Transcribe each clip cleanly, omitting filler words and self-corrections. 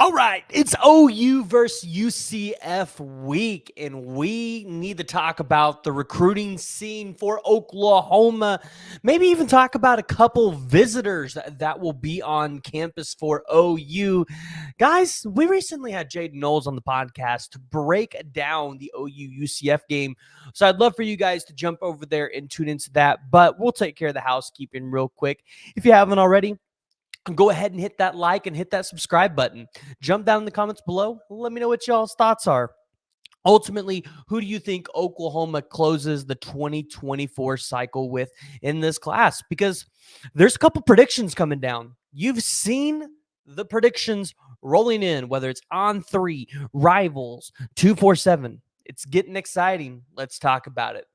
All right, it's OU versus UCF week, and we need to talk about the recruiting scene for Oklahoma. Maybe even talk about a couple visitors that will be on campus for OU. Guys, we recently had Jaden Knowles on the podcast to break down the OU UCF game. So I'd love for you guys to jump over there and tune into that, but we'll take care of the housekeeping real quick. If you haven't already, go ahead and hit that like and hit that subscribe button. Jump down in the comments below. Let me know what y'all's thoughts are. Ultimately, who do you think Oklahoma closes the 2024 cycle with in this class? Because there's a couple predictions coming down. You've seen the predictions rolling in, whether it's on 3, Rivals, 247. It's getting exciting. Let's talk about it.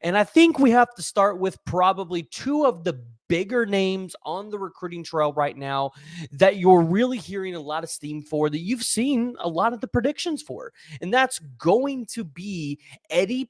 And I think we have to start with probably two of the bigger names on the recruiting trail right now that you're really hearing a lot of steam for, that you've seen a lot of the predictions for. And that's going to be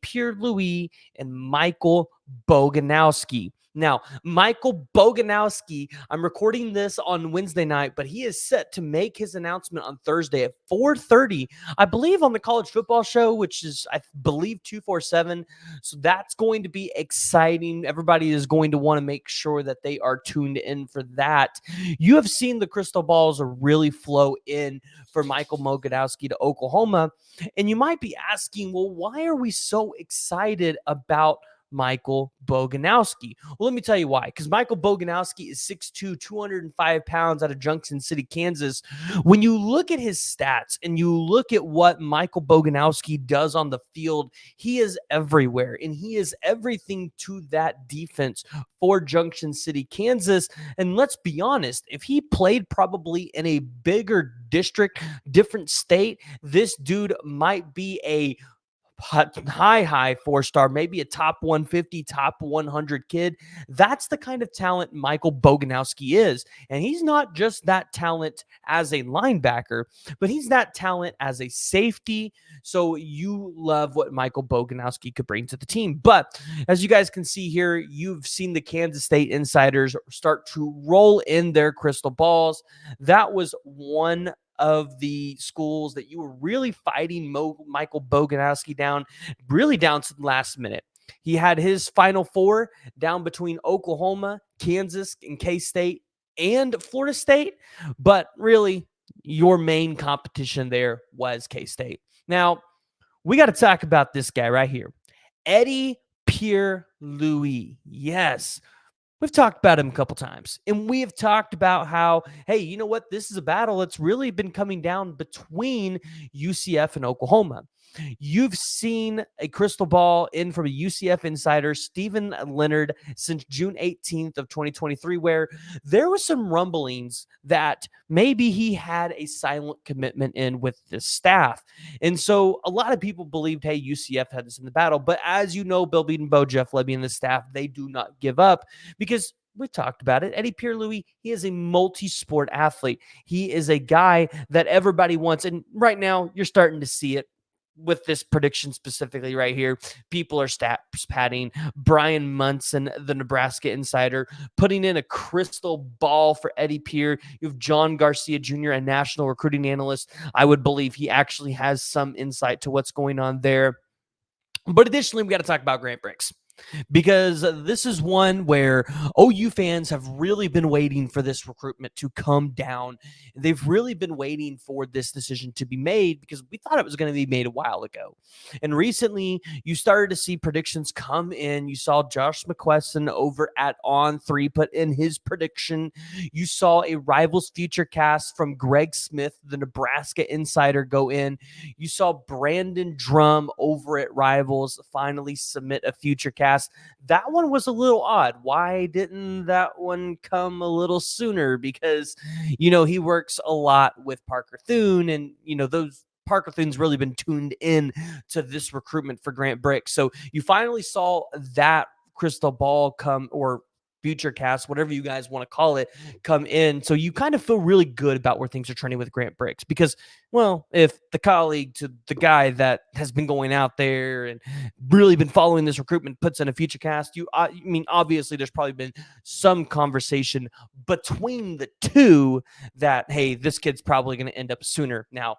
Pier, Louie, and Michael Boganowski. Now, Michael Boganowski, I'm recording this on Wednesday night, but he is set to make his announcement on Thursday at 4:30, I believe, on the College Football Show, which is, I believe, 247. So that's going to be exciting. Everybody is going to want to make sure that they are tuned in for that. You have seen the crystal balls really flow in for Michael Boganowski to Oklahoma. And you might be asking, well, why are we so excited about Michael Boganowski? Well, let me tell you why. Because Michael Boganowski is 6'2", 205 pounds out of Junction City, Kansas. When you look at his stats and you look at what Michael Boganowski does on the field, he is everywhere, and he is everything to that defense for Junction City, Kansas. And let's be honest, if he played probably in a bigger district, different state, this dude might be a high 4-star, maybe a top 150, top 100 kid. That's the kind of talent Michael Boganowski is. And he's not just that talent as a linebacker, but he's that talent as a safety. So you love what Michael Boganowski could bring to the team. But as you guys can see here, you've seen the Kansas State insiders start to roll in their crystal balls. That was one of the schools that you were really fighting Michael Boganowski down, really down to the last minute. He had his Final Four down between Oklahoma, Kansas, and K-State and Florida State, but really your main competition there was K-State. Now, we got to talk about this guy right here, Pier, Louie. Yes, we've talked about him a couple times, and we have talked about how, hey, you know what? This is a battle that's really been coming down between UCF and Oklahoma. You've seen a crystal ball in from a UCF insider, Stephen Leonard, since June 18th of 2023, where there was some rumblings that maybe he had a silent commitment in with the staff. And so a lot of people believed, hey, UCF had this in the battle. But as you know, Bill Beaton, Bo, Jeff Lebby, and the staff, they do not give up, because we've talked about it. Pier, Louie, he is a multi-sport athlete. He is a guy that everybody wants. And right now, you're starting to see it with this prediction specifically right here. People are stats padding. Brian Munson, the Nebraska insider, putting in a crystal ball for Pier. You have John Garcia Jr., a national recruiting analyst. I would believe he actually has some insight to what's going on there. But additionally, we got to talk about Grant Bricks, because this is one where OU fans have really been waiting for this recruitment to come down. They've really been waiting for this decision to be made, because we thought it was going to be made a while ago. And recently, you started to see predictions come in. You saw Josh McQuestion over at On3 put in his prediction. You saw a Rivals future cast from Greg Smith, the Nebraska insider, go in. You saw Brandon Drum over at Rivals finally submit a future cast. That one was a little odd. Why didn't that one come a little sooner? Because, he works a lot with Parker Thune, and, those Parker Thune's really been tuned in to this recruitment for Grant Bricks. So you finally saw that crystal ball come, or future cast, whatever you guys want to call it, come in. So you kind of feel really good about where things are trending with Grant Briggs because, well, if the colleague to the guy that has been going out there and really been following this recruitment puts in a future cast, I mean, obviously there's probably been some conversation between the two that, hey, this kid's probably going to end up sooner. Now,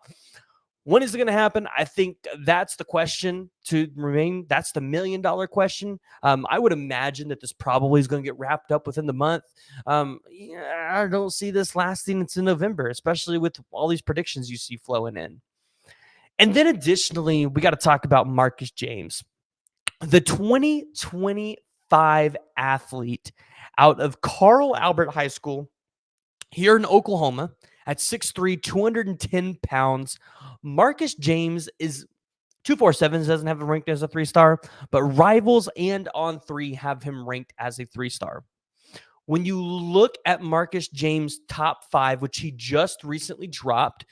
when is it going to happen? I think that's the question to remain. That's the $1 million question. I would imagine that this probably is going to get wrapped up within the month. Yeah, I don't see this lasting into November, especially with all these predictions you see flowing in. And then additionally, we got to talk about Marcus James, the 2025 athlete out of Carl Albert High School here in Oklahoma at 6'3", 210 pounds. Marcus James is 247, doesn't have him ranked as a 3-star, but Rivals and On3 have him ranked as a 3-star. When you look at Marcus James' top 5, which he just recently dropped,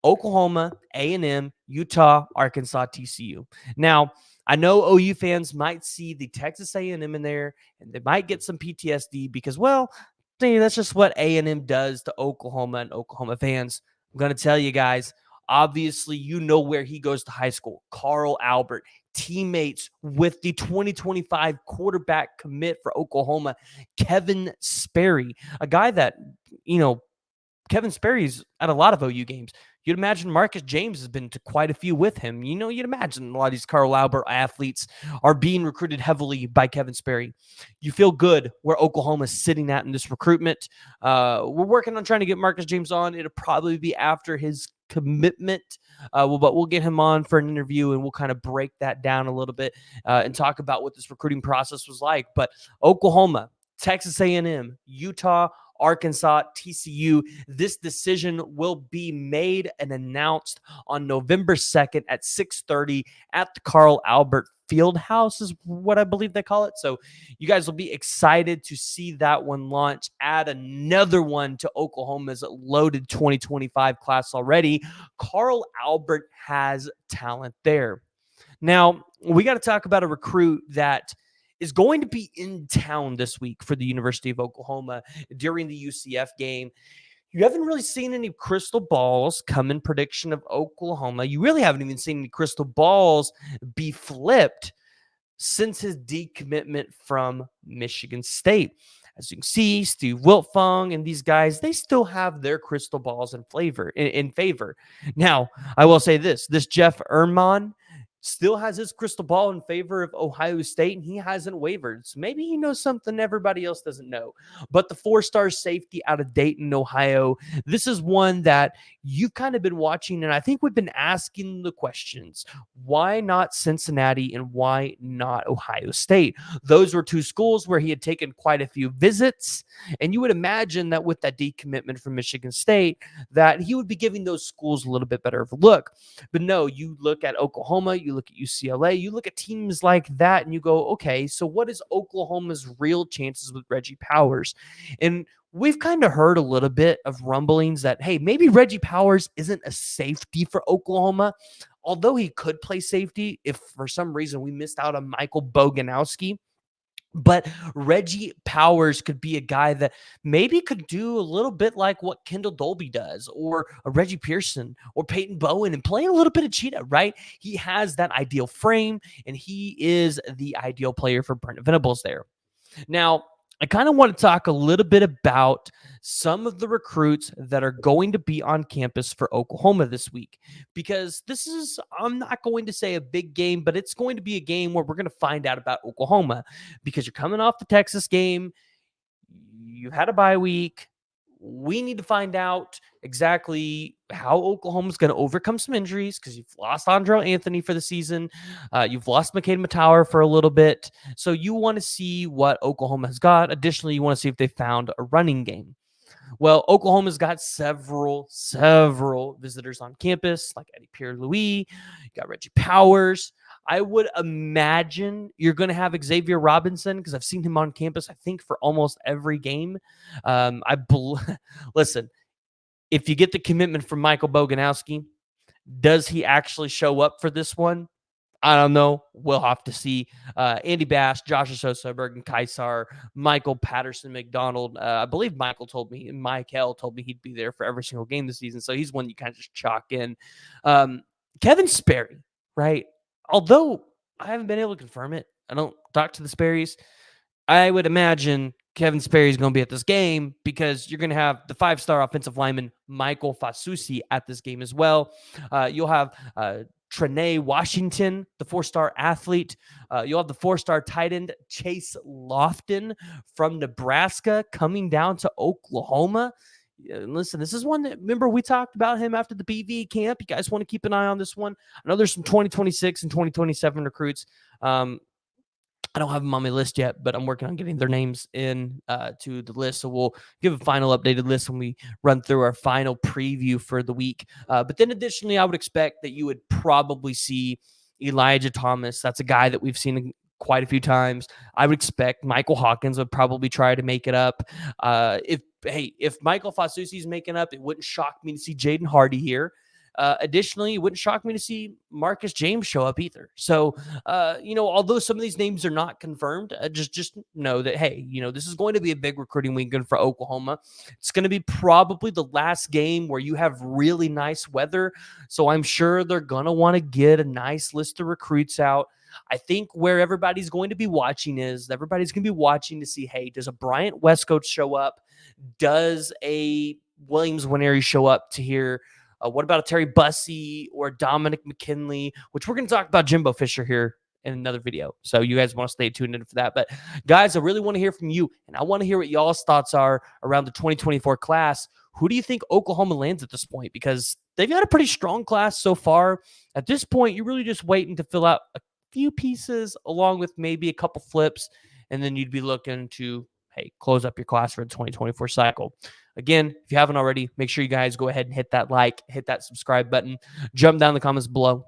Oklahoma, A&M, Utah, Arkansas, TCU. Now, I know OU fans might see the Texas A&M in there, and they might get some PTSD because, well, that's just what A&M does to Oklahoma and Oklahoma fans. I'm going to tell you guys, obviously, you know where he goes to high school. Carl Albert, teammates with the 2025 quarterback commit for Oklahoma, Kevin Sperry, a guy that, Kevin Sperry's at a lot of OU games. You'd imagine Marcus James has been to quite a few with him. You'd imagine a lot of these Carl Albert athletes are being recruited heavily by Kevin Sperry. You feel good where Oklahoma's sitting at in this recruitment. We're working on trying to get Marcus James on. It'll probably be after his commitment, but we'll get him on for an interview and we'll kind of break that down a little bit and talk about what this recruiting process was like. But Oklahoma, Texas A&M, Utah, Arkansas, TCU. This decision will be made and announced on November 2nd at 6:30 at the Carl Albert Fieldhouse is what I believe they call it. So you guys will be excited to see that one launch. Add another one to Oklahoma's loaded 2025 class already. Carl Albert has talent there. Now, we got to talk about a recruit that is going to be in town this week for the University of Oklahoma during the UCF game. You haven't really seen any crystal balls come in prediction of Oklahoma. You really haven't even seen any crystal balls be flipped since his decommitment from Michigan State. As you can see, Steve Wiltfong and these guys, they still have their crystal balls in favor. Now, I will say this Jeff Erman still has his crystal ball in favor of Ohio State, and he hasn't wavered. So maybe he knows something everybody else doesn't know. But the 4-star safety out of Dayton, Ohio, this is one that you've kind of been watching, and I think we've been asking the questions. Why not Cincinnati and why not Ohio State? Those were two schools where he had taken quite a few visits, and you would imagine that with that decommitment from Michigan State, that he would be giving those schools a little bit better of a look. But no, you look at Oklahoma, you look at UCLA, you look at teams like that, and you go, okay, so what is Oklahoma's real chances with Reggie Powers? And we've kind of heard a little bit of rumblings that, hey, maybe Reggie Powers isn't a safety for Oklahoma, although he could play safety if for some reason we missed out on Michael Boganowski. But Reggie Powers could be a guy that maybe could do a little bit like what Kendall Dolby does, or a Reggie Pearson, or Peyton Bowen, and play a little bit of cheetah, right? He has that ideal frame, and he is the ideal player for Brent Venables there. Now, I kind of want to talk a little bit about some of the recruits that are going to be on campus for Oklahoma this week, because this is, I'm not going to say a big game, but it's going to be a game where we're going to find out about Oklahoma, because you're coming off the Texas game. You had a bye week. We need to find out exactly how Oklahoma's going to overcome some injuries, because you've lost Andrell Anthony for the season. You've lost McCade Matauer for a little bit. So you want to see what Oklahoma has got. Additionally, you want to see if they found a running game. Well, Oklahoma's got several visitors on campus, like Pier, Louie. You got Reggie Powers. I would imagine you're going to have Xavier Robinson, because I've seen him on campus, I think, for almost every game. Listen, if you get the commitment from Michael Boganowski, does he actually show up for this one? I don't know. We'll have to see. Andy Bass, Josh Sosa, Bergen Kaisar, Michael Patterson, McDonald. I believe Michael told me he'd be there for every single game this season. So he's one you kind of just chalk in. Kevin Sperry, right? Although I haven't been able to confirm it, I don't talk to the Sperrys. I would imagine Kevin Sperry is going to be at this game because you're going to have the 5-star offensive lineman Michael Fasusi at this game as well. You'll have Trene Washington, the 4-star athlete. You'll have the 4-star tight end Chase Lofton from Nebraska coming down to Oklahoma. Listen, this is one that, remember, we talked about him after the BV camp. You guys want to keep an eye on this one. I know there's some 2026 and 2027 recruits. I don't have them on my list yet, but I'm working on getting their names in to the list. So we'll give a final updated list when we run through our final preview for the week. But then additionally, I would expect that you would probably see Elijah Thomas. That's a guy that we've seen quite a few times. I would expect Michael Hawkins would probably try to make it up. If Michael Fasusi's making up, it wouldn't shock me to see Jaden Hardy here. Additionally, it wouldn't shock me to see Marcus James show up either. So, although some of these names are not confirmed, just know that, hey, this is going to be a big recruiting weekend for Oklahoma. It's going to be probably the last game where you have really nice weather. So I'm sure they're going to want to get a nice list of recruits out. I think where everybody's going to be watching to see, hey, does a Bryant Westcoat show up? Does a Williams Winery show up to hear? What about a Terry Bussey or Dominic McKinley, which we're going to talk about Jimbo Fisher here in another video. So you guys want to stay tuned in for that. But guys, I really want to hear from you, and I want to hear what y'all's thoughts are around the 2024 class. Who do you think Oklahoma lands at this point? Because they've got a pretty strong class so far. At this point, you're really just waiting to fill out a few pieces along with maybe a couple flips, and then you'd be looking to, hey, close up your class for the 2024 cycle. Again, if you haven't already, make sure you guys go ahead and hit that like, hit that subscribe button, jump down in the comments below.